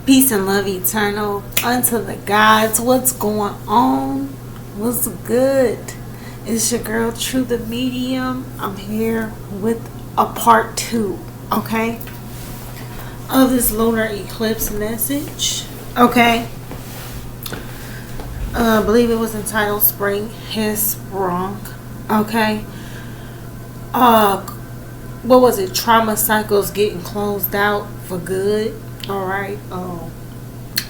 Peace and love eternal unto the gods. What's going on? What's good? It's your girl True the Medium. I'm here with a part 2, okay, of this lunar eclipse message. Okay. I believe it was entitled Spring Has Sprung. Okay. What was it? Trauma cycles getting closed out for good. Alright.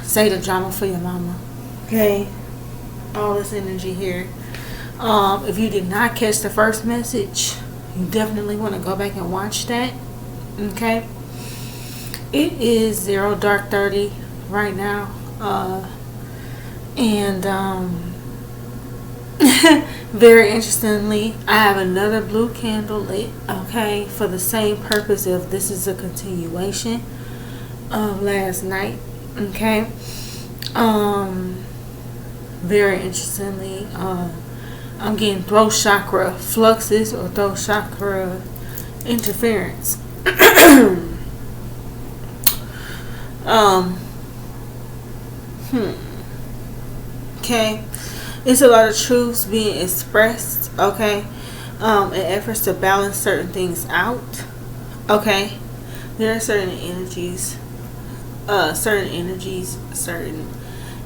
Say the drama for your mama. Okay. All this energy here. If you did not catch the first message, you definitely want to go back and watch that. Okay. It is 0 dark 30 right now. And very interestingly, I have another blue candle lit, okay, for the same purpose of this is a continuation of last night, okay. Very interestingly, I'm getting throat chakra fluxes or throat chakra interference. Okay, it's a lot of truths being expressed, okay, in efforts to balance certain things out, okay. There are certain energies, certain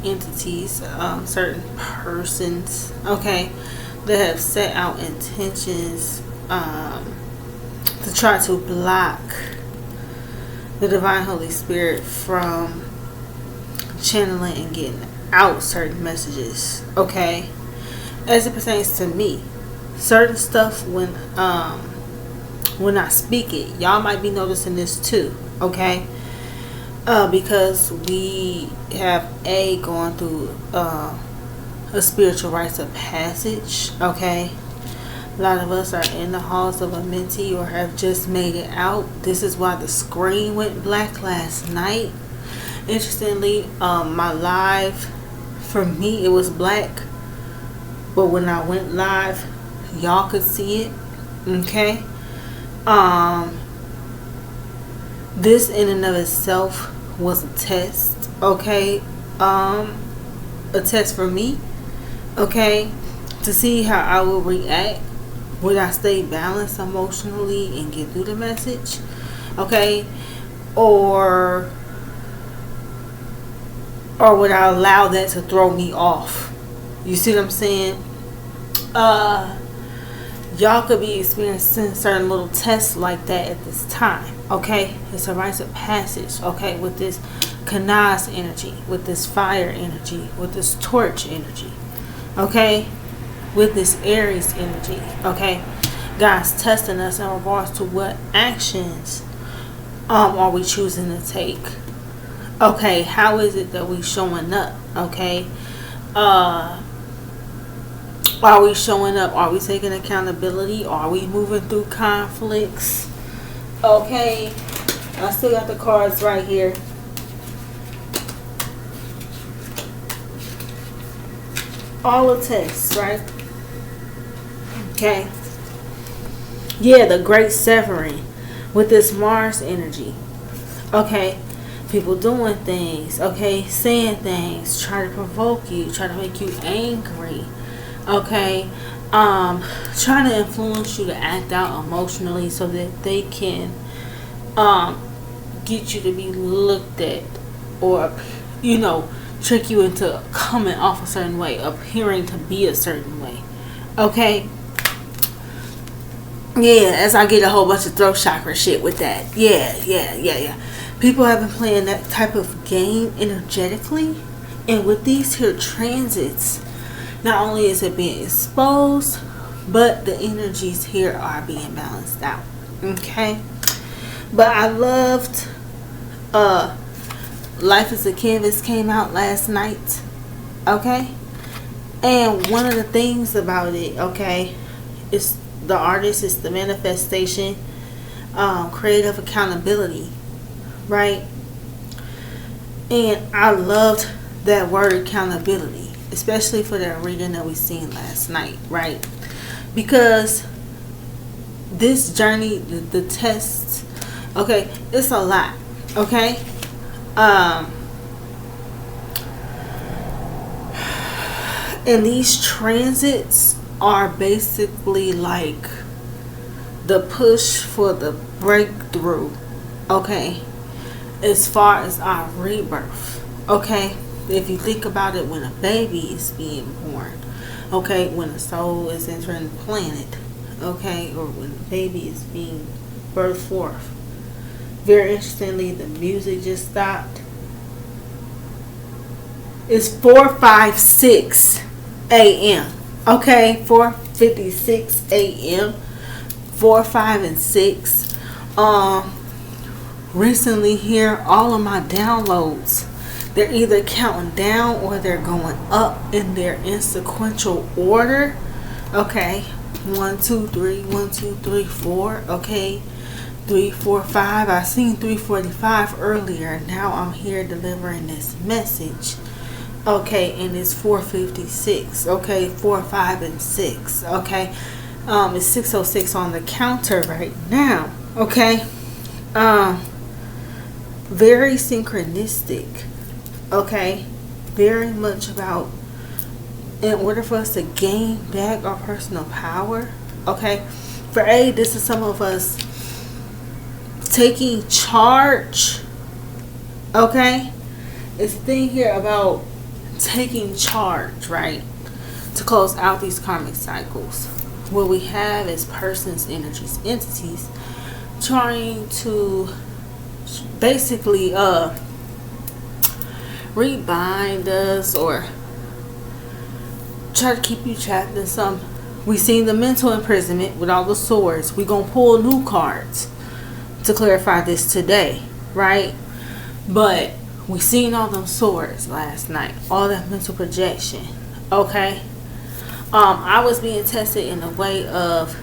entities, certain persons, okay, that have set out intentions to try to block the Divine Holy Spirit from channeling and getting out certain messages, okay. As it pertains to me, certain stuff when I speak it, y'all might be noticing this too, okay. Because we have gone through a spiritual rites of passage, okay. A lot of us are in the halls of a mentee or have just made it out. This is why the screen went black last night. Interestingly, my live, for me it was black, but when I went live, y'all could see it, okay. This in and of itself was a test, okay. A test for me, okay, to see how I would react. Would I stay balanced emotionally and get through the message, okay, or would I allow that to throw me off? You see what I'm saying? Y'all could be experiencing certain little tests like that at this time, okay. It's a rites of passage, okay, with this Kanaz energy, with this fire energy, with this torch energy, okay, with this Aries energy, okay. God's testing us in regards to what actions are we choosing to take, okay. How is it that we showing up, okay. Are we showing up? Are we taking accountability? Are we moving through conflicts? Okay. I still got the cards right here. All the tests, right? Okay. Yeah, the great severing with this Mars energy. Okay. People doing things, okay, saying things, try to provoke you, try to make you angry, okay, trying to influence you to act out emotionally so that they can get you to be looked at, or trick you into coming off a certain way, appearing to be a certain way, okay. Yeah, as I get a whole bunch of throat chakra shit with that. Yeah. People have been playing that type of game energetically, and with these here transits, not only is it being exposed, but the energies here are being balanced out, okay. But I loved Life is a Canvas came out last night, okay, and one of the things about it, okay, is the artist, is the manifestation, creative accountability, right? And I loved that word accountability, especially for that reading that we seen last night, right? Because this journey, the tests, okay, it's a lot, okay. And these transits are basically like the push for the breakthrough, okay, as far as our rebirth, okay. If you think about it, when a baby is being born, okay, when a soul is entering the planet, okay, or when a baby is being birthed forth. Very interestingly, the music just stopped. It's 4:56 a.m. Okay, 4:56 a.m. 4, 5, and 6. Recently here, all of my downloads, they're either counting down or they're going up in their sequential order. Okay, 1, 2, 3, 1, 2, 3, 4. Okay, 3, 4, 5. I seen 3:45 earlier. Now I'm here delivering this message. Okay, and it's 4:56. Okay, 4, 5, and 6. Okay, it's 6:06 on the counter right now. Okay, very synchronistic. Okay, very much about, in order for us to gain back our personal power. Okay, for A, this is some of us taking charge. Okay, it's the thing here about taking charge, right, to close out these karmic cycles. What we have is persons, energies, entities trying to basically rebind us or try to keep you trapped in some. We seen the mental imprisonment with all the swords. We gonna pull new cards to clarify this today, right? But we seen all them swords last night, all that mental projection. Okay, I was being tested in a way of,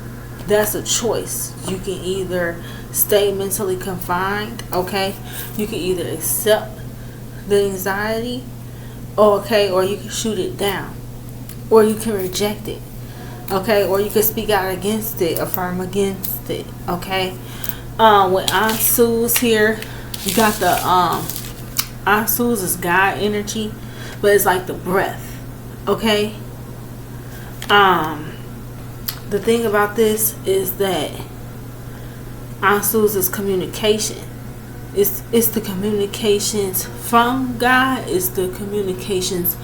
that's a choice. You can either stay mentally confined, okay, you can either accept the anxiety, okay, or you can shoot it down, or you can reject it, okay, or you can speak out against it, affirm against it. Okay, with Ansu's here, you got the Ansu's is God energy, but it's like the breath. Okay, the thing about this is that Ansu's is communication. It's the communications from God. It's the communications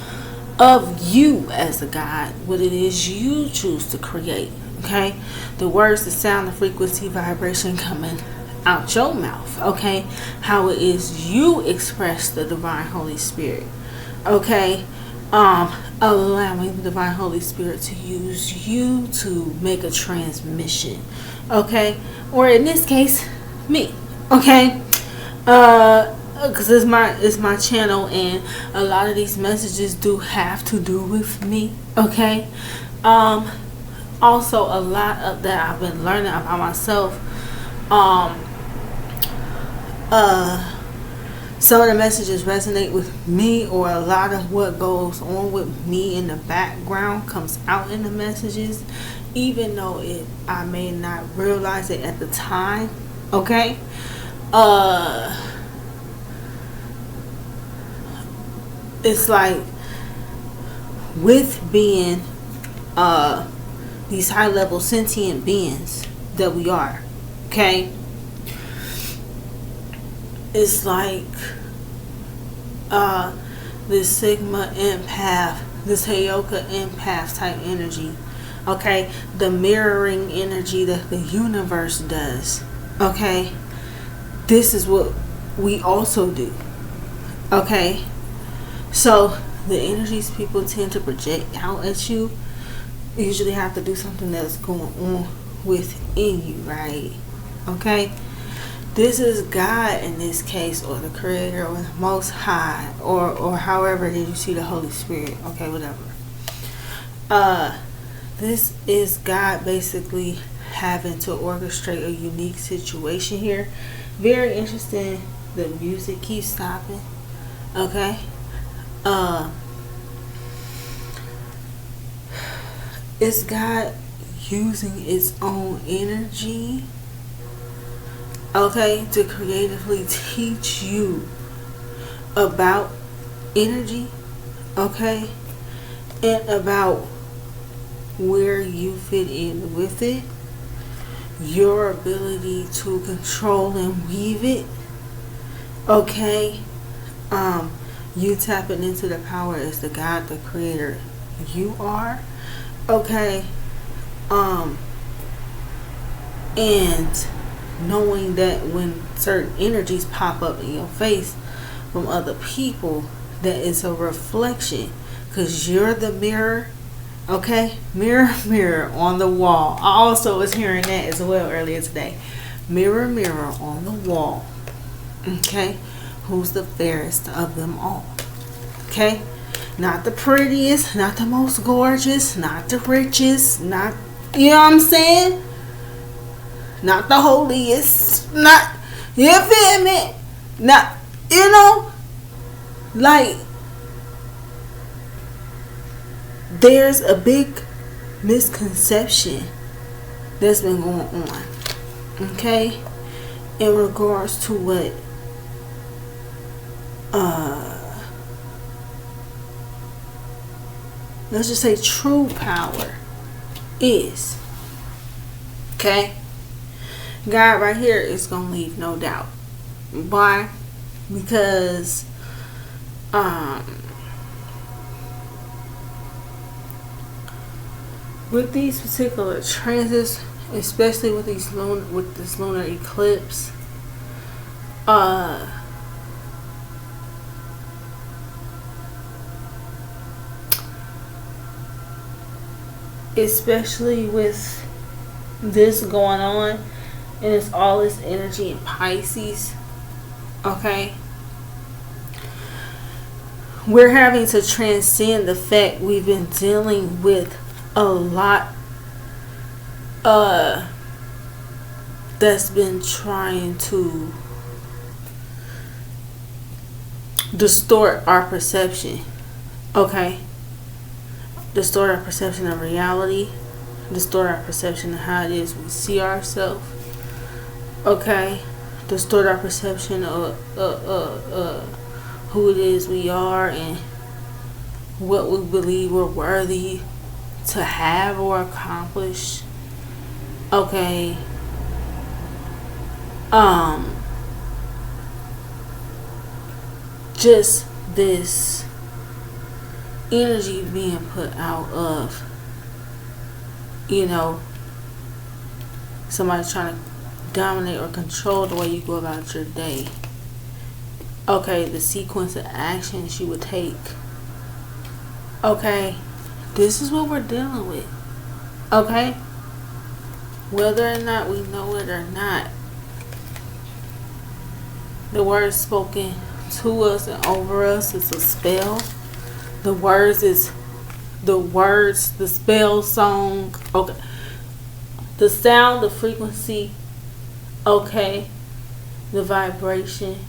of you as a God. What it is you choose to create. Okay, the words, the sound, the frequency, vibration coming out your mouth. Okay, how it is you express the divine Holy Spirit. Okay, allowing the divine Holy Spirit to use you to make a transmission. Okay, or in this case, me. Okay, because it's my channel, and a lot of these messages do have to do with me. Okay, also a lot of that I've been learning about myself. Some of the messages resonate with me, or a lot of what goes on with me in the background comes out in the messages, even though I may not realize it at the time. Okay, it's like with being these high level sentient beings that we are. Okay, it's like this Sigma empath, this Heyoka empath type energy. Okay, the mirroring energy that the universe does. Okay, this is what we also do. Okay, so the energies people tend to project out at you usually have to do something that's going on within you, right? Okay, this is God in this case, or the Creator, or the Most High, or however did you see the Holy Spirit. Okay, whatever. This is God basically having to orchestrate a unique situation here. Very interesting. The music keeps stopping. Okay. It's God using its own energy, okay, to creatively teach you about energy, okay, and about where you fit in with it, your ability to control and weave it. Okay, you tapping into the power as the God, the creator you are. Okay, and knowing that when certain energies pop up in your face from other people, that is a reflection, because you're the mirror. Okay, mirror, mirror on the wall. I also was hearing that as well earlier today. Mirror, mirror on the wall. Okay, who's the fairest of them all? Okay, not the prettiest, not the most gorgeous, not the richest, not, you know what I'm saying? Not the holiest, not, you feel me? Not, you know, like, there's a big misconception that's been going on, okay, in regards to what let's just say true power is. Okay, God right here is gonna leave no doubt. Why? Because with these particular transits, especially with these with this lunar eclipse, especially with this going on, and it's all this energy in Pisces. Okay, we're having to transcend the fact we've been dealing with a lot that's been trying to distort our perception. Okay, distort our perception of reality, distort our perception of how it is we see ourselves. Okay, distort our perception of who it is we are and what we believe we're worthy to have or accomplish. Okay, just this energy being put out of, you know, somebody trying to dominate or control the way you go about your day. Okay, the sequence of actions you would take. Okay, this is what we're dealing with. Okay, whether or not we know it or not, the words spoken to us and over us is a spell. The words, the spell song. Okay, the sound, the frequency. Okay, the vibration.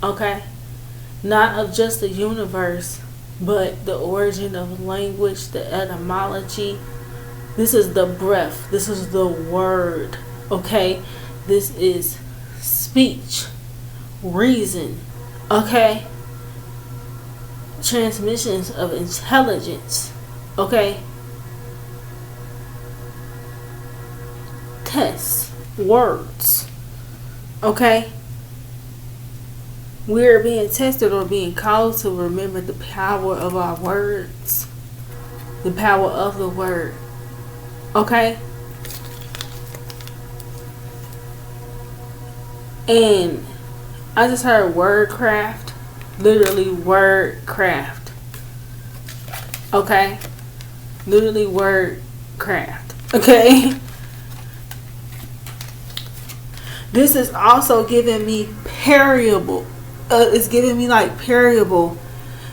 Okay, not of just the universe, but the origin of language, the etymology. This is the breath. This is the word. Okay, this is speech, reason. Okay, transmissions of intelligence. Okay, tests, words. Okay, we're being tested or being called to remember the power of our words, the power of the word. Okay, and I just heard wordcraft, literally wordcraft. Okay, literally wordcraft. Okay. This is also giving me parable. It's giving me like parable.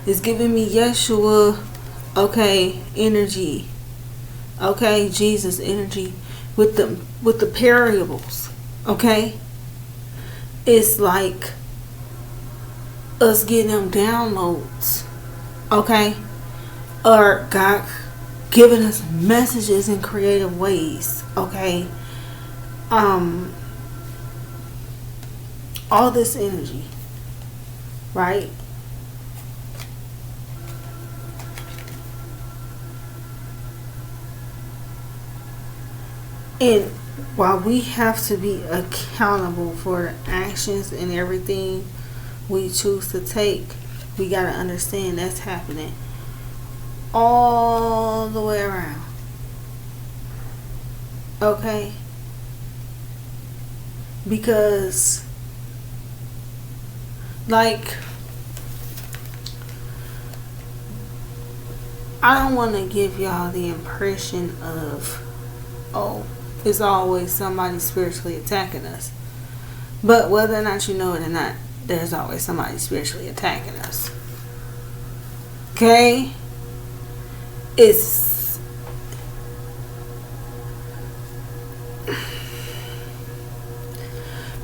It's giving me Yeshua, okay, energy. Okay, Jesus energy with the parables. Okay, it's like us getting them downloads. Okay, or God giving us messages in creative ways. Okay, all this energy, right? And while we have to be accountable for the actions and everything we choose to take, we got to understand that's happening all the way around. Okay? Because, like, I don't want to give y'all the impression of, oh, it's always somebody spiritually attacking us. But whether or not you know it or not, there's always somebody spiritually attacking us. Okay? It's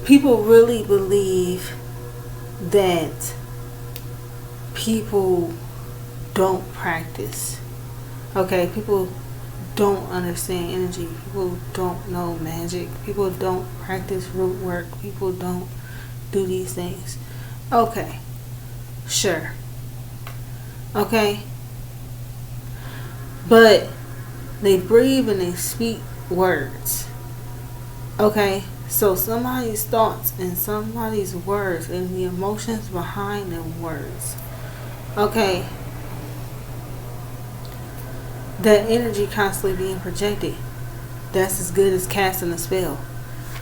people really believe that people don't practice. Okay, people don't understand energy. People don't know magic. People don't practice root work. People don't do these things. Okay, sure. Okay, but they breathe and they speak words. Okay, so somebody's thoughts and somebody's words and the emotions behind them words. Okay, that energy constantly being projected. That's as good as casting a spell.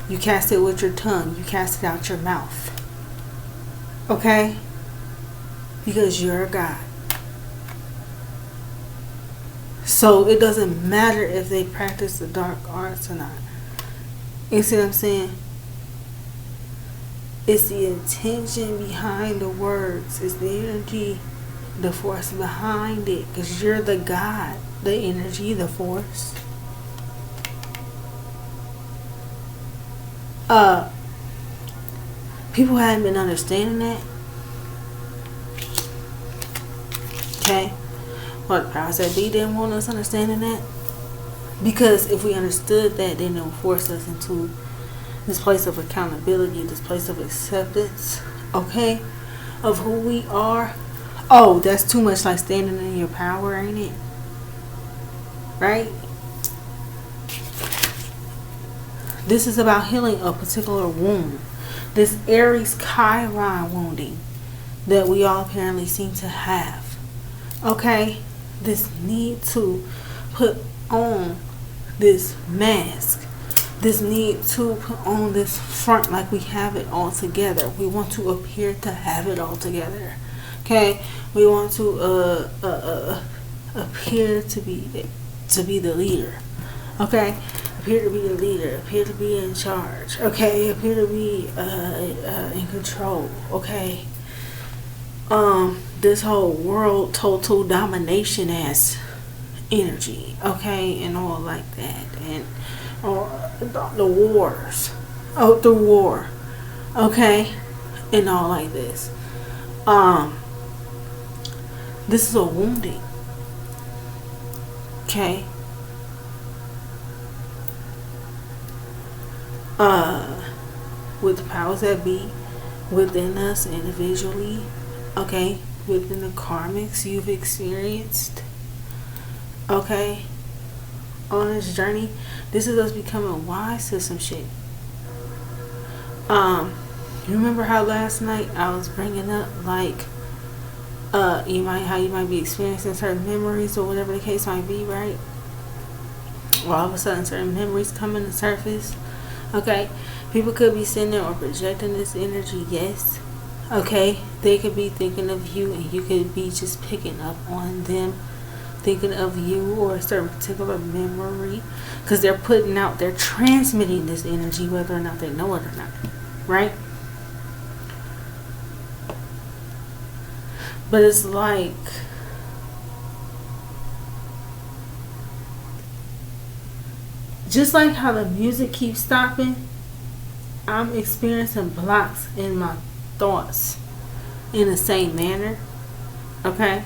You cast it with your tongue. You cast it out your mouth. Okay? Because you're a God. So it doesn't matter if they practice the dark arts or not. You see what I'm saying? It's the intention behind the words. It's the energy, the force behind it. Because you're the God. The energy, the force. People haven't been understanding that. Okay? Well, the powers that be didn't want us understanding that. Because if we understood that, then it would force us into this place of accountability, this place of acceptance, okay, of who we are. Oh, that's too much like standing in your power, ain't it? Right? This is about healing a particular wound. This Aries Chiron wounding that we all apparently seem to have. Okay? This need to put on this mask. This need to put on this front like we have it all together. We want to appear to have it all together. Okay? We want to appear to be the leader. Okay? Appear to be the leader. Appear to be in charge. Okay? Appear to be in control. Okay? This whole world total domination ass energy. Okay? And all like that. And the wars. Oh, the war. Okay? And all like this. This is a wounding. Okay? With the powers that be within us individually, okay, within the karmics you've experienced, okay, on this journey, this is us becoming wise to some shit. You remember how last night I was bringing up like you might be experiencing certain memories or whatever the case might be, right? Well, all of a sudden certain memories come in the surface. Okay, people could be sitting there or projecting this energy, yes. Okay, they could be thinking of you and you could be just picking up on them thinking of you or a certain particular memory, because they're transmitting this energy whether or not they know it or not, right? But it's like just like how the music keeps stopping, I'm experiencing blocks in my thoughts in the same manner. Okay?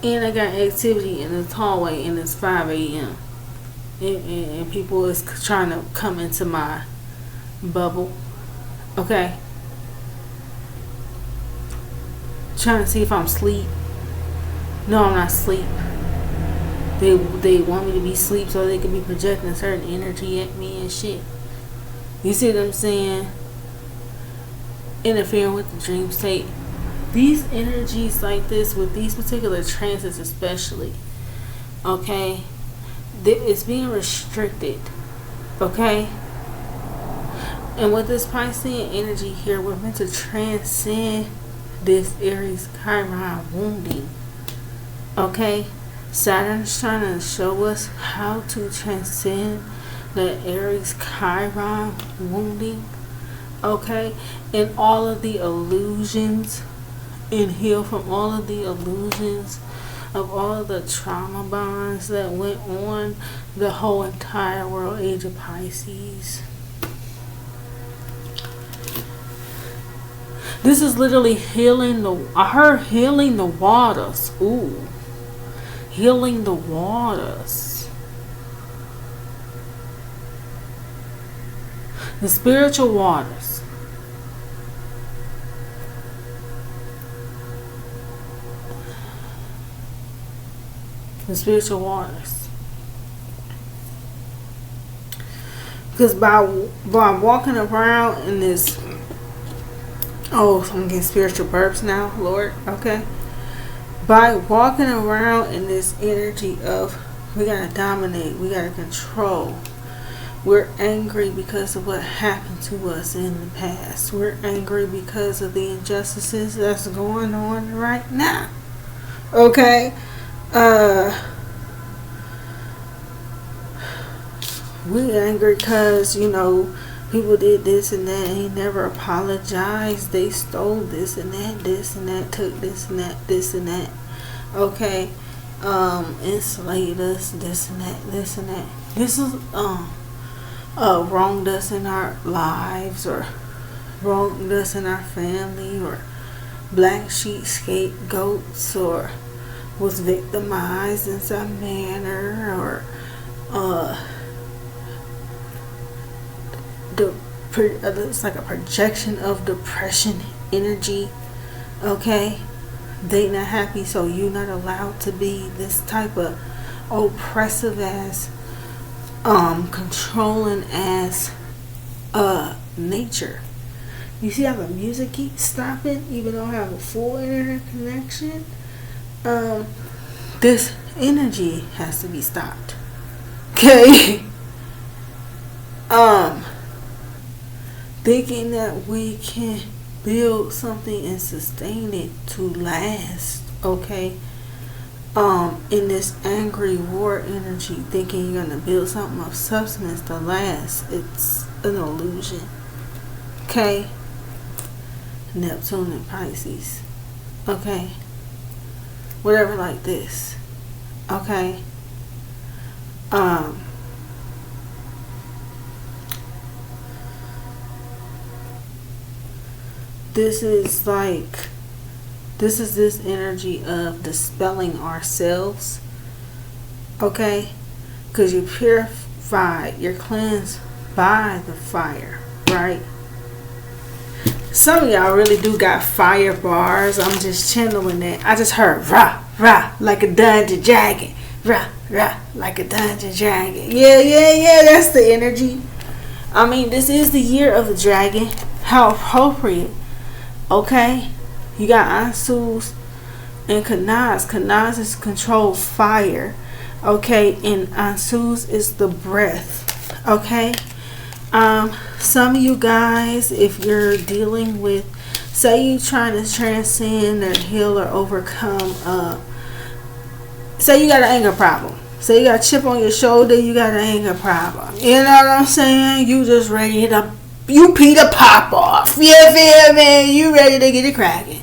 And I got activity in this hallway and it's 5 a.m. And people is trying to come into my bubble. Okay? Trying to see if I'm asleep. No, I'm not asleep. They want me to be asleep so they can be projecting certain energy at me and shit. You see what I'm saying? Interfering with the dream state. These energies like this with these particular transits especially, okay, it's being restricted, okay? And with this Piscean energy here, we're meant to transcend this Aries Chiron wounding, okay? Saturn is trying to show us how to transcend the Aries Chiron wounding, okay? And all of the illusions, and heal from all of the illusions of all of the trauma bonds that went on the whole entire world age of Pisces. This is literally healing healing the waters. Ooh. Healing the waters. The spiritual waters. The spiritual waters. Because by walking around in this, oh, I'm getting spiritual burps now, Lord, okay. By walking around in this energy of we gotta dominate, we gotta control. We're angry because of what happened to us in the past. We're angry because of the injustices that's going on right now. Okay? We angry because, people did this and that and he never apologized. They stole this and that, took this and that, okay? Enslaved us, this and that. This is wronged us in our lives, or wronged us in our family, or black sheep scapegoats, or was victimized in some manner, or it's like a projection of depression energy, okay? They not happy, so you not allowed to be this type of oppressive ass, controlling ass nature. You see how the music keeps stopping even though I have a full internet connection? This energy has to be stopped, okay? Thinking that we can build something and sustain it to last, okay? In this angry war energy, thinking you're gonna build something of substance to last, it's an illusion, okay? Neptune and Pisces, okay? Whatever like this, okay? This is this energy of dispelling ourselves, okay? Because you're purified, you're cleansed by the fire, right? Some of y'all really do got fire bars. I'm just channeling that. I just heard rah, rah, like a dungeon dragon. Rah, rah, like a dungeon dragon. Yeah, that's the energy. I mean, this is the year of the dragon. How appropriate. Okay, you got Ansus and Kanaz. Kanaz is controlled fire. Okay, and Ansus is the breath. Okay, some of you guys, if you're dealing with, say you trying to transcend or heal or overcome, say you got an anger problem. Say you got a chip on your shoulder, you got an anger problem. You know what I'm saying? You just ready to you Peter pop off. You feel me? You ready to get it cracking.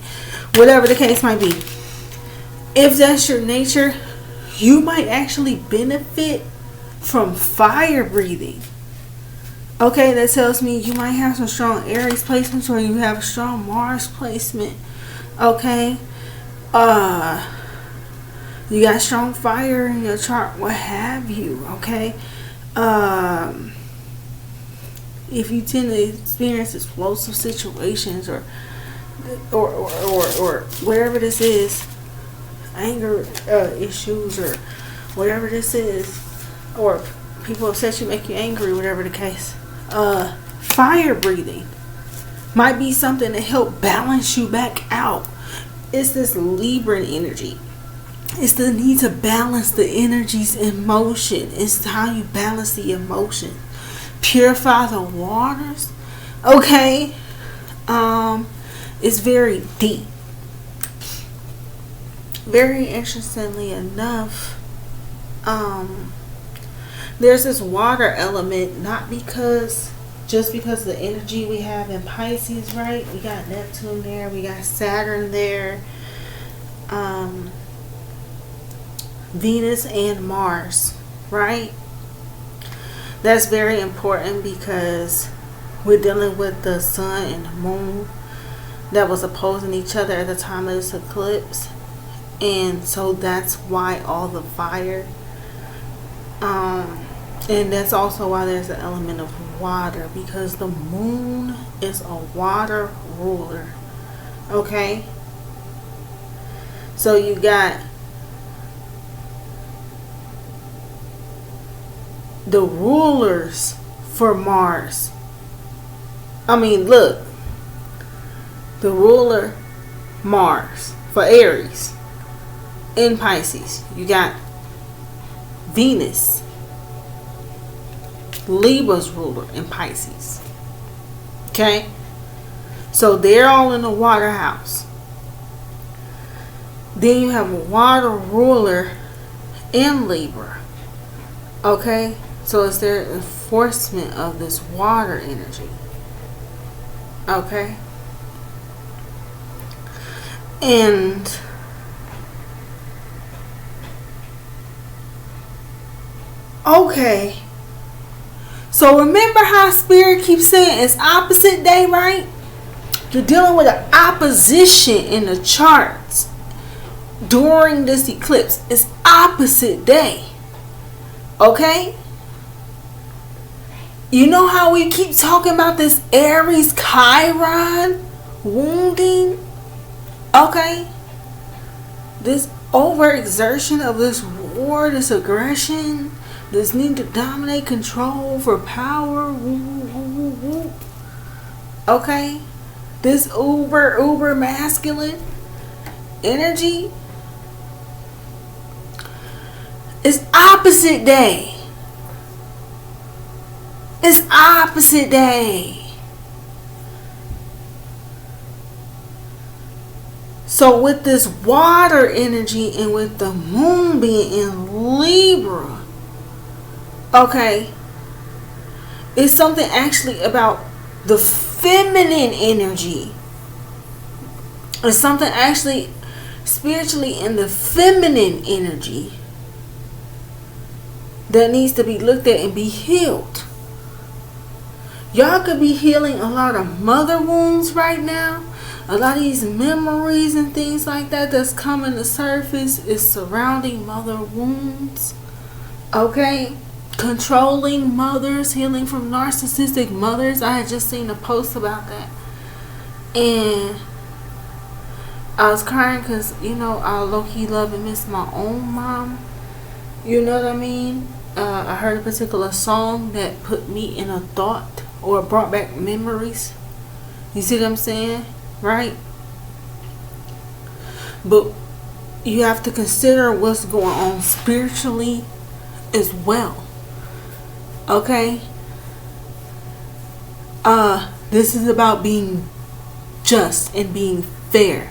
Whatever the case might be. If that's your nature, you might actually benefit from fire breathing. Okay, that tells me you might have some strong Aries placements or you have a strong Mars placement. Okay. You got strong fire in your chart, what have you, okay? If you tend to experience explosive situations or wherever this is, anger issues or whatever this is, or people upset you, make you angry, whatever the case. Fire breathing might be something to help balance you back out. It's this Libran energy. It's the need to balance the energies in motion. It's how you balance the emotion. Purify the waters. Okay. It's very deep. Very interestingly enough, there's this water element, not just because the energy we have in Pisces, right? We got Neptune there, we got Saturn there, Venus and Mars, right? That's very important because we're dealing with the sun and the moon that was opposing each other at the time of this eclipse. And so that's why all the fire, and that's also why there's an element of water, because the moon is a water ruler. Okay, so you got the rulers for Mars. I mean, look, the ruler Mars for Aries in Pisces. You got Venus, Libra's ruler in Pisces. Okay, so they're all in the water house. Then you have a water ruler in Libra. Okay, so it's their enforcement of this water energy. Okay, and okay, so remember how Spirit keeps saying it's opposite day, right? You're dealing with an opposition in the charts during this eclipse. It's opposite day. Okay? You know how we keep talking about this Aries Chiron wounding? Okay? This overexertion of this war, this aggression, this need to dominate, control for power. Woo, woo, woo, woo. Okay? This uber masculine energy is opposite day. It's opposite day. So with this water energy and with the moon being in Libra, okay, it's something actually about the feminine energy. It's something actually spiritually in the feminine energy that needs to be looked at and be healed. Y'all could be healing a lot of mother wounds right now. A lot of these memories and things like that that's coming to surface is surrounding mother wounds. Okay? Controlling mothers, healing from narcissistic mothers. I had just seen a post about that. And I was crying because, you know, I low-key love and miss my own mom. You know what I mean? I heard a particular song that put me in a thought or brought back memories. You see what I'm saying? Right? But you have to consider what's going on spiritually as well. Okay? This is about being just and being fair.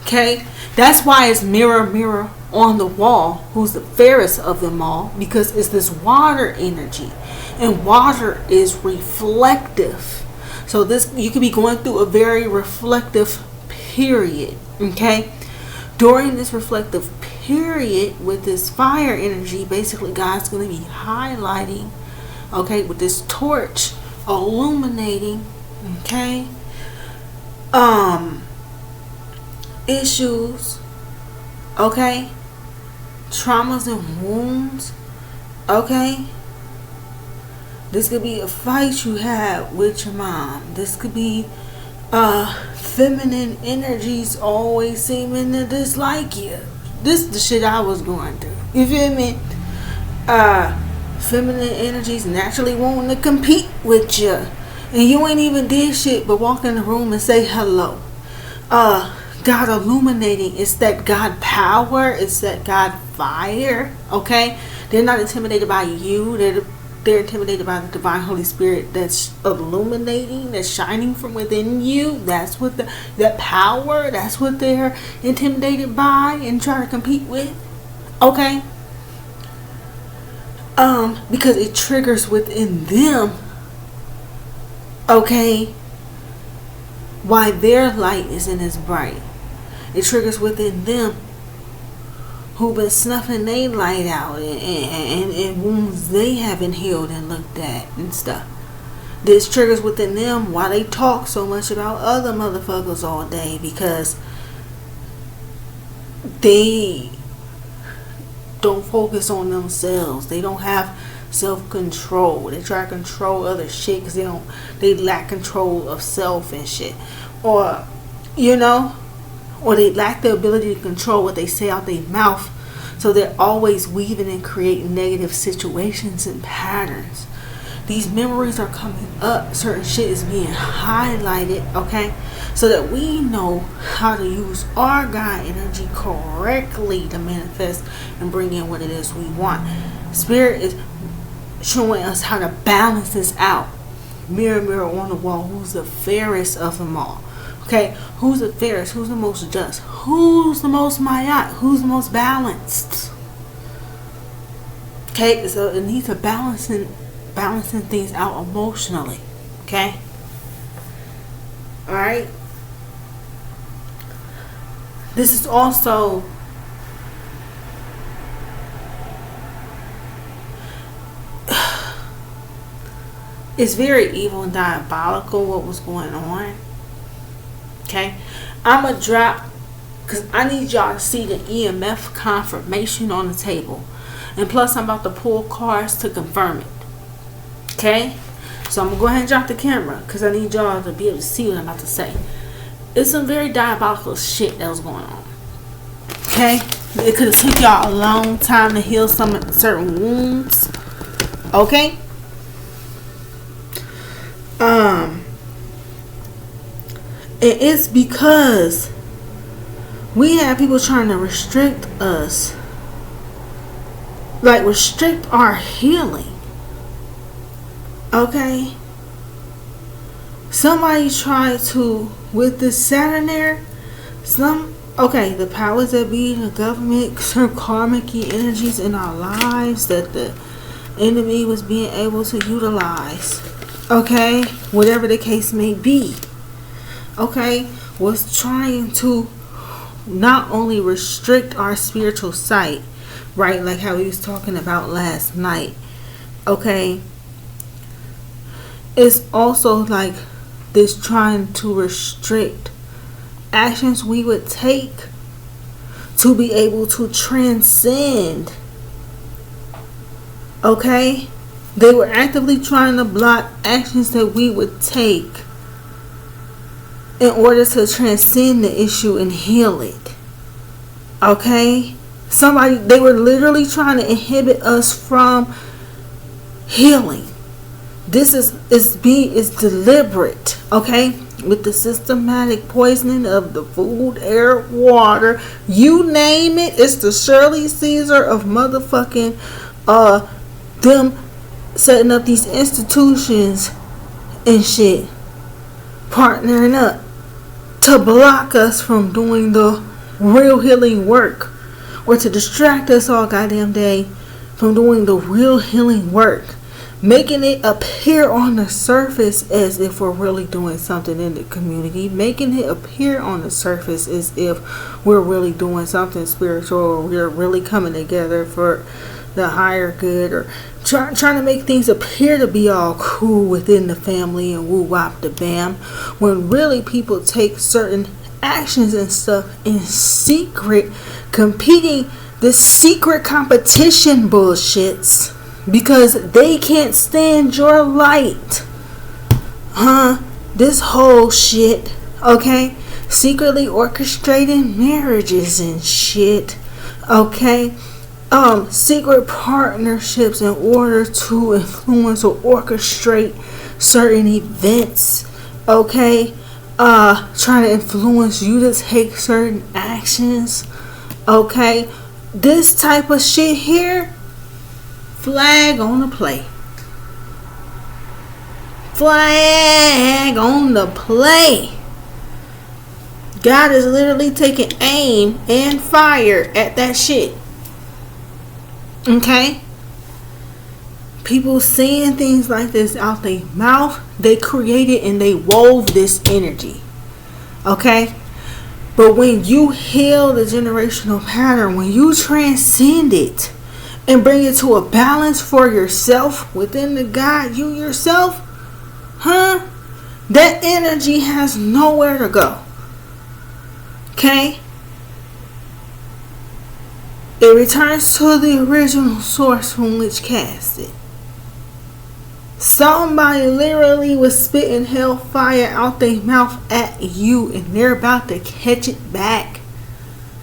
Okay? That's why it's mirror, mirror on the wall, who's the fairest of them all, because it's this water energy, and water is reflective. So this, you could be going through a very reflective period. Okay, during this reflective period with this fire energy, basically God's going to be highlighting, okay, with this torch illuminating, okay, issues, okay, traumas and wounds, okay. This could be a fight you had with your mom. This could be feminine energies always seeming to dislike you. This is the shit I was going through. You feel me? Feminine energies naturally wanting to compete with you, and you ain't even did shit but walk in the room and say hello. God illuminating, it's that God power, it's that God fire. Okay, they're not intimidated by you. They're intimidated by the divine Holy Spirit that's illuminating, that's shining from within you. That's what that power, that's what they're intimidated by and try to compete with. Okay? Because it triggers within them, okay, why their light isn't as bright. It triggers within them who've been snuffing their light out and wounds they haven't healed and looked at and stuff. This triggers within them why they talk so much about other motherfuckers all day, because they don't focus on themselves. They don't have self-control. They try to control other shit because they lack control of self and shit. Or, or they lack the ability to control what they say out their mouth. So they're always weaving and creating negative situations and patterns. These memories are coming up. Certain shit is being highlighted, okay? So that we know how to use our God energy correctly to manifest and bring in what it is we want. Spirit is showing us how to balance this out. Mirror, mirror on the wall, who's the fairest of them all? Okay, who's the fairest? Who's the most just? Who's the most mayat? Who's the most balanced? Okay, so it needs a balancing things out emotionally. Okay, all right. This is also it's very evil and diabolical what was going on. Okay, I'm gonna drop because I need y'all to see the EMF confirmation on the table, and plus I'm about to pull cards to confirm it. Okay, so I'm gonna go ahead and drop the camera because I need y'all to be able to see what I'm about to say. It's some very diabolical shit that was going on. Okay, it could have took y'all a long time to heal some certain wounds. Okay. And it's because we have people trying to restrict us, like restrict our healing. Okay, somebody tried to, with this Saturn there, the powers that be, the government, some karmic energies in our lives that the enemy was being able to utilize. Okay, whatever the case may be. Okay, was trying to not only restrict our spiritual sight, right, like how we was talking about last night. Okay, it's also like this trying to restrict actions we would take to be able to transcend. Okay, they were actively trying to block actions that we would take in order to transcend the issue and heal it. Okay, they were literally trying to inhibit us from healing. This is deliberate, okay? With the systematic poisoning of the food, air, water, you name it. It's the Shirley Caesar of motherfucking them setting up these institutions and shit, partnering up to block us from doing the real healing work, or to distract us all goddamn day from doing the real healing work, making it appear on the surface as if we're really doing something in the community, making it appear on the surface as if we're really doing something spiritual, or we're really coming together for the higher good, or trying to make things appear to be all cool within the family and woo wop the bam, when really people take certain actions and stuff in secret, competing this secret competition bullshits because they can't stand your light. This whole shit, okay? Secretly orchestrating marriages and shit, okay? secret partnerships in order to influence or orchestrate certain events. Okay, trying to influence you to take certain actions. Okay, this type of shit here, flag on the play. Flag on the play. God is literally taking aim and fire at that shit. Okay? People saying things like this out their mouth, they created and they wove this energy. Okay? But when you heal the generational pattern, when you transcend it and bring it to a balance for yourself within the God, you yourself, that energy has nowhere to go. Okay? It returns to the original source from which cast it. Somebody literally was spitting hellfire out their mouth at you and they're about to catch it back.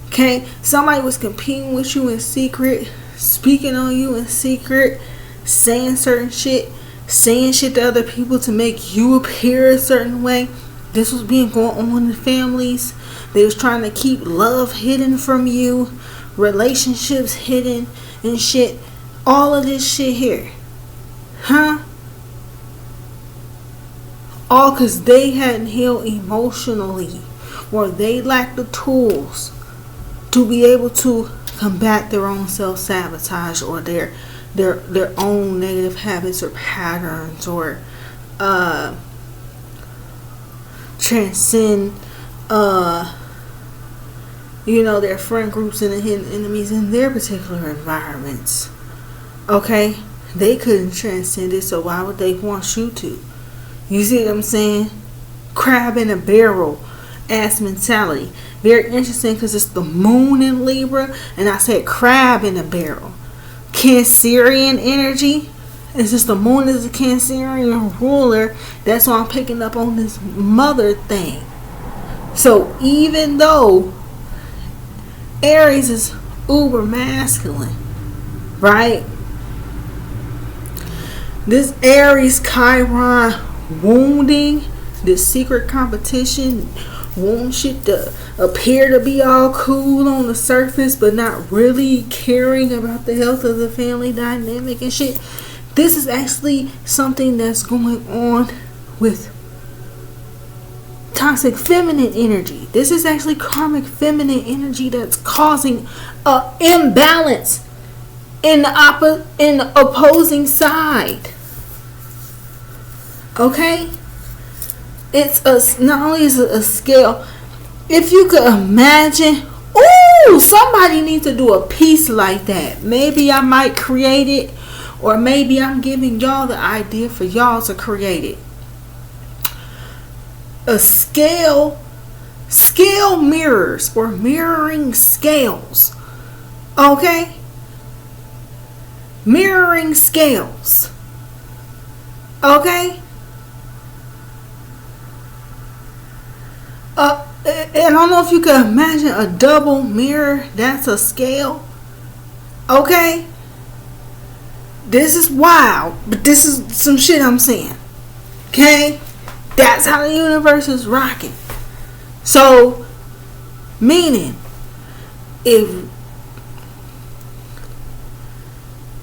Okay? Somebody was competing with you in secret, speaking on you in secret, saying certain shit, saying shit to other people to make you appear a certain way. This was being going on in families. They was trying to keep love hidden from you, relationships hidden and shit. All of this shit here. All because they hadn't healed emotionally, or they lacked the tools to be able to combat their own self-sabotage or their own negative habits or patterns, or transcend their friend groups and the hidden enemies in their particular environments. Okay? They couldn't transcend it, so why would they want you to? You see what I'm saying? Crab in a barrel ass mentality. Very interesting because it's the moon in Libra, and I said crab in a barrel. Cancerian energy. It's just the moon is a Cancerian ruler. That's why I'm picking up on this mother thing. So even though Aries is uber masculine, right? This Aries Chiron wounding, this secret competition, want shit to appear to be all cool on the surface, but not really caring about the health of the family dynamic and shit. This is actually something that's going on with toxic feminine energy. This is actually karmic feminine energy that's causing an imbalance in the opposing side. Okay? It's not only is it a scale. If you could imagine, somebody needs to do a piece like that. Maybe I might create it, or maybe I'm giving y'all the idea for y'all to create it. A scale mirrors or mirroring scales. Okay? Mirroring scales. Okay? I don't know if you can imagine a double mirror. That's a scale. Okay? This is wild, but this is some shit I'm saying. Okay? That's how the universe is rocking. So, meaning, if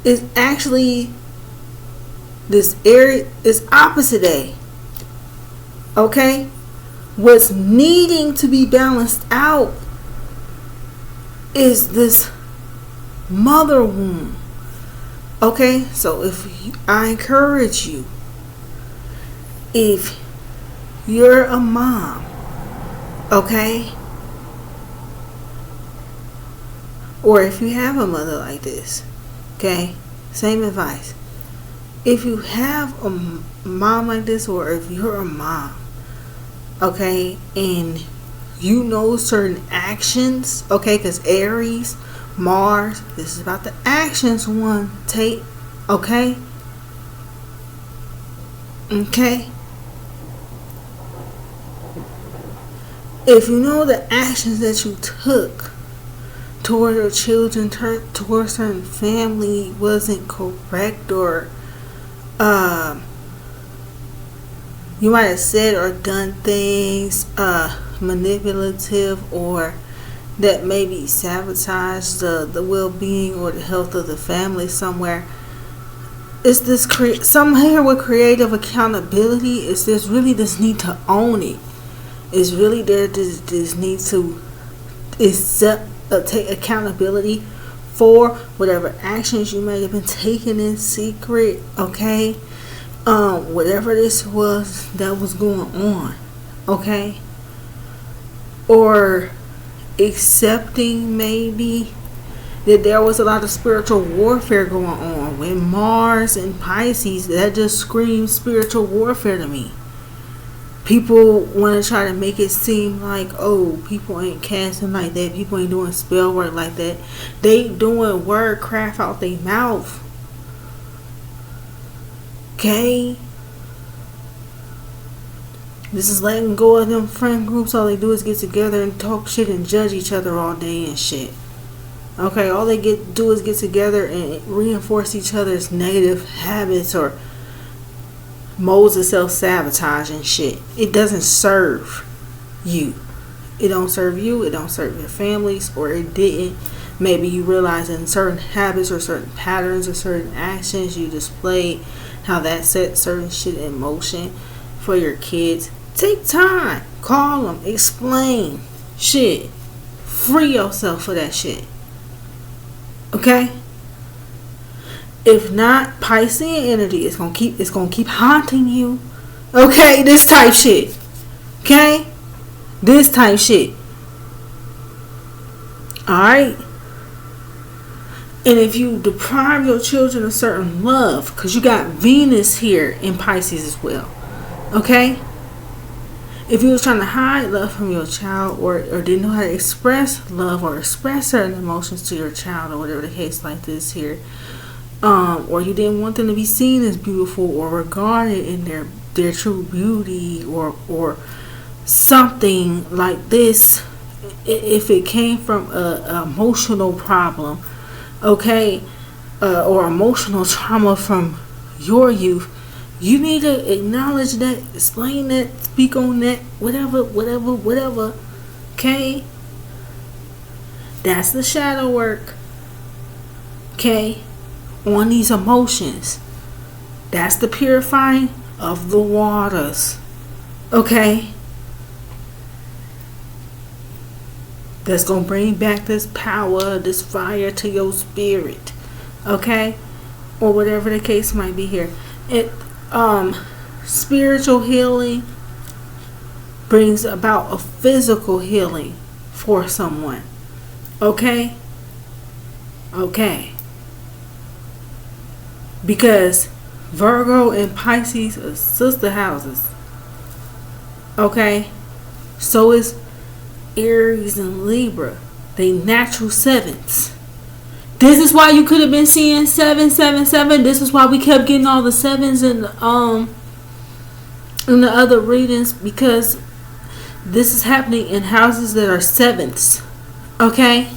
it's actually this area is opposite A. Okay? What's needing to be balanced out is this mother wound. Okay? So I encourage you, if you're a mom, okay? Or if you have a mother like this, okay? Same advice. If you have a mom like this, or if you're a mom, okay, and you know certain actions, okay, because Aries, Mars, this is about the actions one take, okay? Okay? If you know the actions that you took toward your children, toward certain family wasn't correct, or you might have said or done things manipulative, or that maybe sabotage the well-being or the health of the family somewhere. It's this some here with creative accountability. It's this really this need to own it. It's really there this need to accept, take accountability for whatever actions you may have been taking in secret. Okay, whatever this was that was going on. Okay, or accepting maybe that there was a lot of spiritual warfare going on with Mars and Pisces. That just screams spiritual warfare to me. People want to try to make it seem like, oh, people ain't casting like that, people ain't doing spell work like that. They doing word craft out their mouth. Okay, this is letting go of them friend groups. All they do is get together and talk shit and judge each other all day and shit. Okay, all they do is get together and reinforce each other's negative habits or modes of self-sabotage and shit. It doesn't serve you. It don't serve you. It don't serve your families, or it didn't. Maybe you realize in certain habits or certain patterns or certain actions you displayed how that set certain shit in motion for your kids. Take time. Call them. Explain. Shit. Free yourself for that shit. Okay? If not, Piscean energy is gonna keep haunting you. Okay? This type shit. Okay? This type shit. Alright? And if you deprive your children of certain love, because you got Venus here in Pisces as well. Okay? If you was trying to hide love from your child, or didn't know how to express love or express certain emotions to your child, or whatever the case like this here, or you didn't want them to be seen as beautiful or regarded in their true beauty, or something like this, if it came from a emotional problem, okay, or emotional trauma from your youth, you need to acknowledge that, explain that, speak on that, whatever. Okay? That's the shadow work. Okay? On these emotions. That's the purifying of the waters. Okay? That's going to bring back this power, this fire to your spirit. Okay? Or whatever the case might be here. Spiritual healing brings about a physical healing for someone. Okay? Okay. Because Virgo and Pisces are sister houses. Okay? So is Aries and Libra. They natural sevens. This is why you could have been seeing 777. This is why we kept getting all the sevens in the other readings, because this is happening in houses that are sevenths. Okay?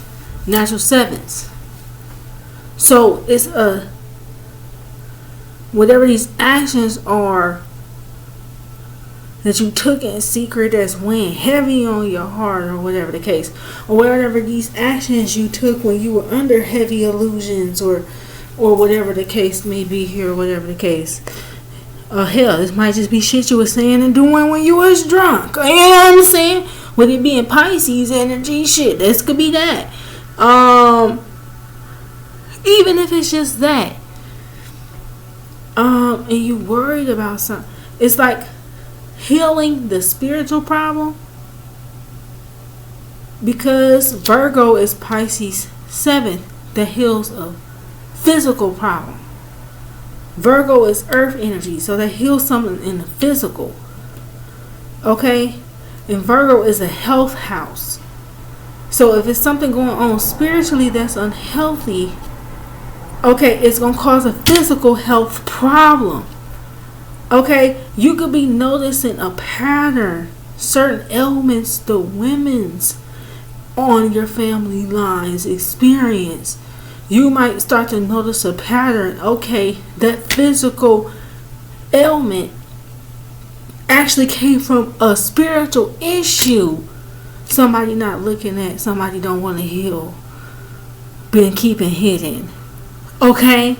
Natural sevens. So it's whatever these actions are that you took in secret that's weighing heavy on your heart, or whatever the case, or whatever these actions you took when you were under heavy illusions, or whatever the case may be here, or whatever the case. Hell, this might just be shit you were saying and doing when you was drunk. You know what I'm saying? With it being Pisces energy, shit, this could be that. Even if it's just that. And you worried about something. It's like healing the spiritual problem, because Virgo is Pisces 7th that heals a physical problem. Virgo is earth energy, so that heals something in the physical. Okay? And Virgo is a health house. So if it's something going on spiritually that's unhealthy, okay, it's going to cause a physical health problem. Okay, you could be noticing a pattern, certain ailments the women's on your family line's experience. You might start to notice a pattern. Okay, that physical ailment actually came from a spiritual issue. Somebody not looking at, somebody don't want to heal, been keeping hidden. Okay?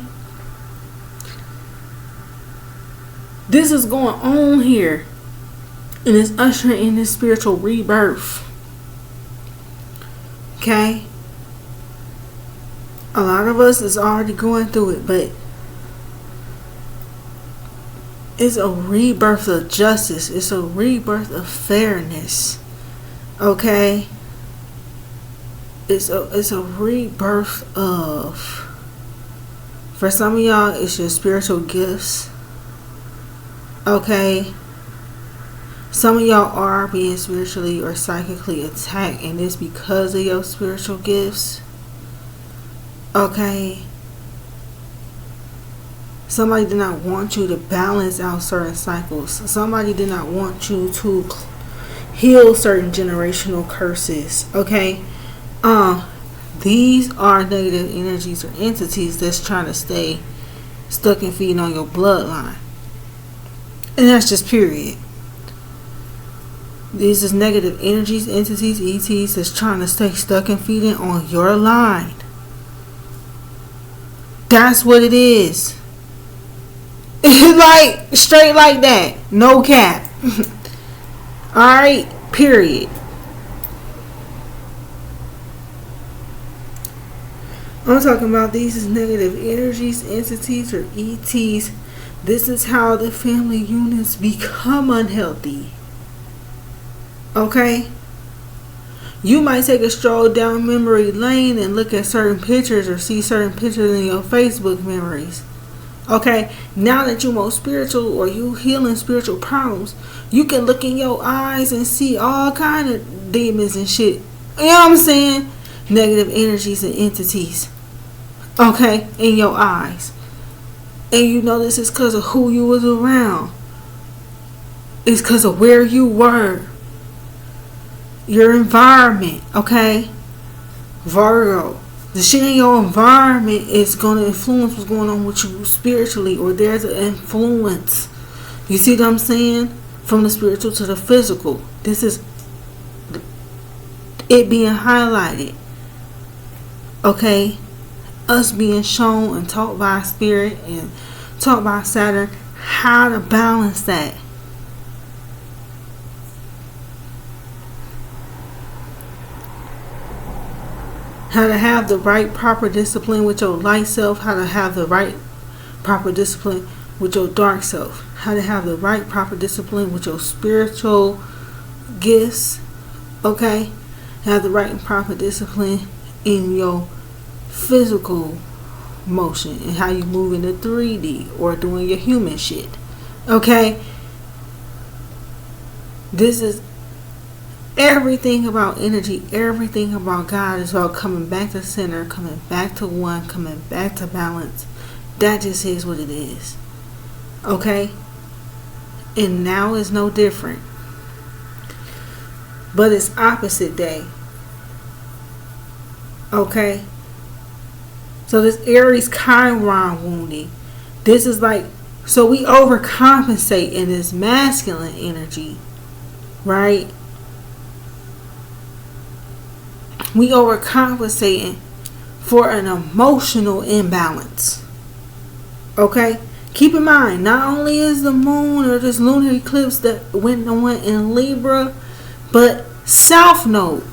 This is going on here. And it's ushering in this spiritual rebirth. Okay? A lot of us is already going through it, but it's a rebirth of justice. It's a rebirth of fairness. Okay? It's a rebirth of, for some of y'all, it's your spiritual gifts. Okay? Some of y'all are being spiritually or psychically attacked, and it's because of your spiritual gifts. Okay? Somebody did not want you to balance out certain cycles. Somebody did not want you to heal certain generational curses. Okay? These are negative energies or entities that's trying to stay stuck and feed on your bloodline. And that's just period. These is negative energies, entities, ETs that's trying to stay stuck and feeding on your line. That's what it is. Like, straight like that. No cap. Alright? Period. I'm talking about these is negative energies, entities, or ETs. This is how the family units become unhealthy. Okay? You might take a stroll down memory lane and look at certain pictures or see certain pictures in your Facebook memories. Okay? Now that you're more spiritual or you healing spiritual problems, you can look in your eyes and see all kind of demons and shit. You know what I'm saying? Negative energies and entities. Okay? In your eyes. And you know this is because of who you was around. It's because of where you were. Your environment, okay? Virgo. The shit in your environment is going to influence what's going on with you spiritually, or there's an influence. You see what I'm saying? From the spiritual to the physical. This is it being highlighted. Okay? Us being shown and taught by Spirit and taught by Saturn how to balance that. How to have the right proper discipline with your light self. How to have the right proper discipline with your dark self. How to have the right proper discipline with your spiritual gifts. Okay? Have the right and proper discipline in your physical motion and how you move into 3D or doing your human shit. Okay? This is everything about energy, everything about God is about coming back to center, coming back to one, coming back to balance. That just is what it is. Okay? And now is no different. But it's opposite day. Okay? So this Aries Chiron wounding, this is like, so we overcompensate in this masculine energy, right? We overcompensating for an emotional imbalance. Okay? Keep in mind, not only is the moon or this lunar eclipse that went on in Libra, but South Node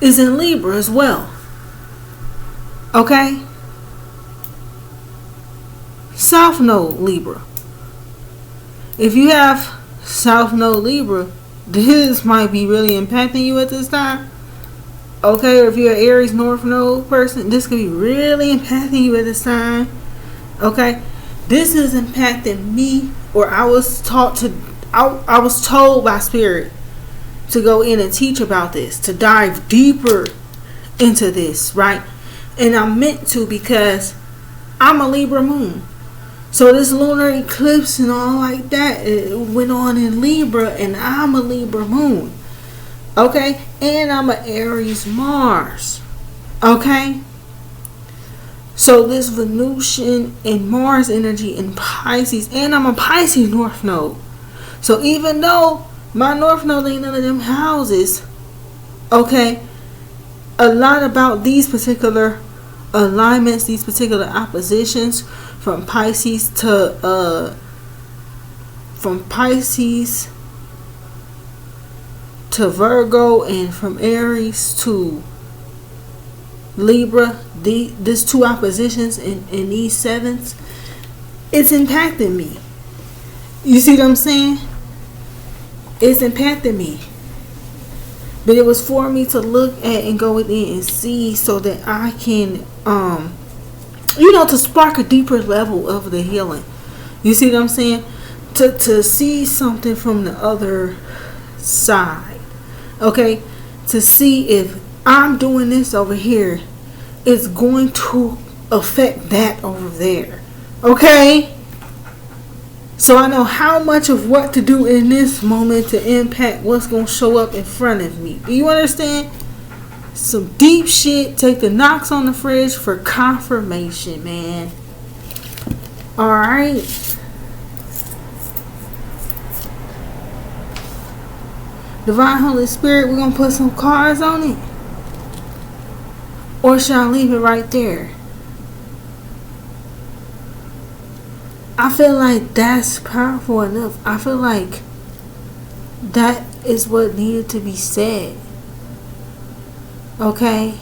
is in Libra as well. Okay? South Node Libra. If you have South Node Libra, this might be really impacting you at this time. Okay, or if you're an Aries North Node person, this could be really impacting you at this time. Okay, this is impacting me, or I was told by Spirit to go in and teach about this, to dive deeper into this, right? And I'm meant to because I'm a Libra moon. So this lunar eclipse and all like that, it went on in Libra, and I'm a Libra moon. Okay? And I'm an Aries Mars. Okay? So this Venusian and Mars energy in Pisces, and I'm a Pisces North Node. So even though my North Node ain't none of them houses, okay, a lot about these particular alignments, these particular oppositions from Pisces to Virgo, and from Aries to Libra, these two oppositions in these sevens, it's impacting me. You see what I'm saying? It's impacting me. But it was for me to look at and go within and see, so that I can, to spark a deeper level of the healing. You see what I'm saying? To see something from the other side. Okay? To see if I'm doing this over here, it's going to affect that over there. Okay? So I know how much of what to do in this moment to impact what's going to show up in front of me. Do you understand? Some deep shit. Take the knocks on the fridge for confirmation, man. Alright. Divine Holy Spirit, we're going to put some cards on it. Or should I leave it right there? I feel like that's powerful enough. I feel like that is what needed to be said. Okay?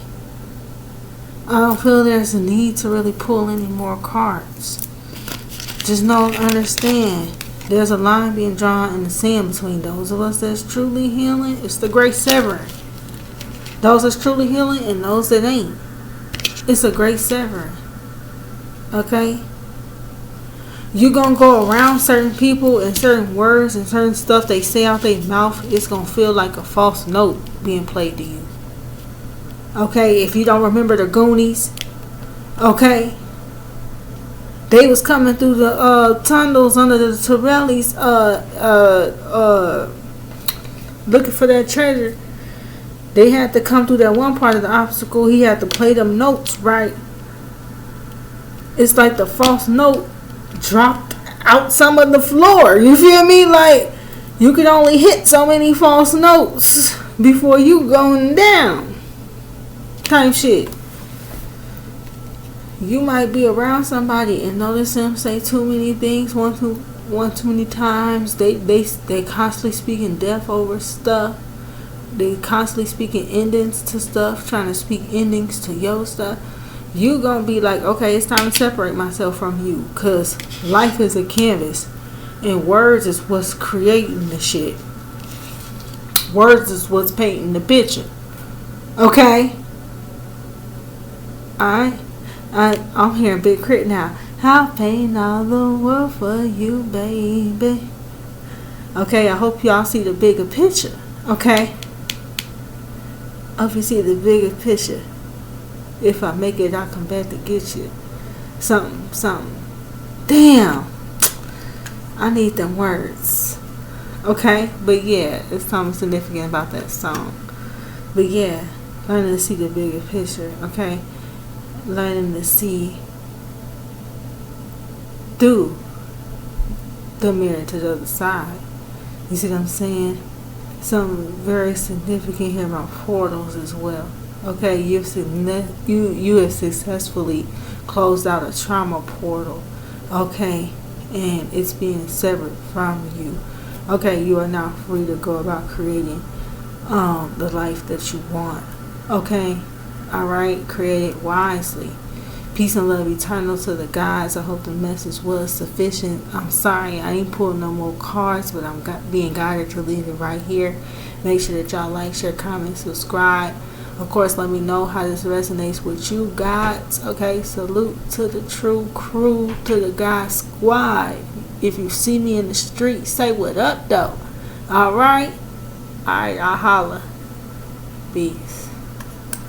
I don't feel there's a need to really pull any more cards. Just know, understand, there's a line being drawn in the sand between those of us that's truly healing. It's the great severing. Those that's truly healing and those that ain't. It's a great severing. Okay? You're going to go around certain people and certain words and certain stuff they say out their mouth. It's going to feel like a false note being played to you. Okay? If you don't remember the Goonies. Okay? They was coming through the tunnels under the Torellis looking for that treasure. They had to come through that one part of the obstacle. He had to play them notes right. It's like the false note dropped out some of the floor. You feel me? Like, you can only hit so many false notes before you going down. Type shit. You might be around somebody and notice them say too many things one too many times. They constantly speaking death over stuff. They constantly speaking endings to stuff, trying to speak endings to your stuff. You gonna be like, okay, it's time to separate myself from you, because life is a canvas and words is what's creating the shit. Words is what's painting the picture. Okay? I'm hearing Big Crit now. I'll paint all the world for you, baby. Okay, I hope y'all see the bigger picture. Okay? I hope you see the bigger picture. If I make it, I'll come back to get you. Something. Damn. I need them words. Okay? But yeah, there's something significant about that song. But yeah, learning to see the bigger picture. Okay? Learning to see through the mirror to the other side. You see what I'm saying? Something very significant here about portals as well. Okay, you have successfully closed out a trauma portal. Okay, and it's being severed from you. Okay, you are now free to go about creating the life that you want. Okay, all right, create it wisely. Peace and love eternal to the guys. I hope the message was sufficient. I'm sorry I ain't pulling no more cards, but I'm being guided to leave it right here. Make sure that y'all like, share, comment, subscribe. Of course, let me know how this resonates with you guys. Okay, salute to the true crew, to the God squad. If you see me in the street, say what up though. Alright, I'll holla. Peace.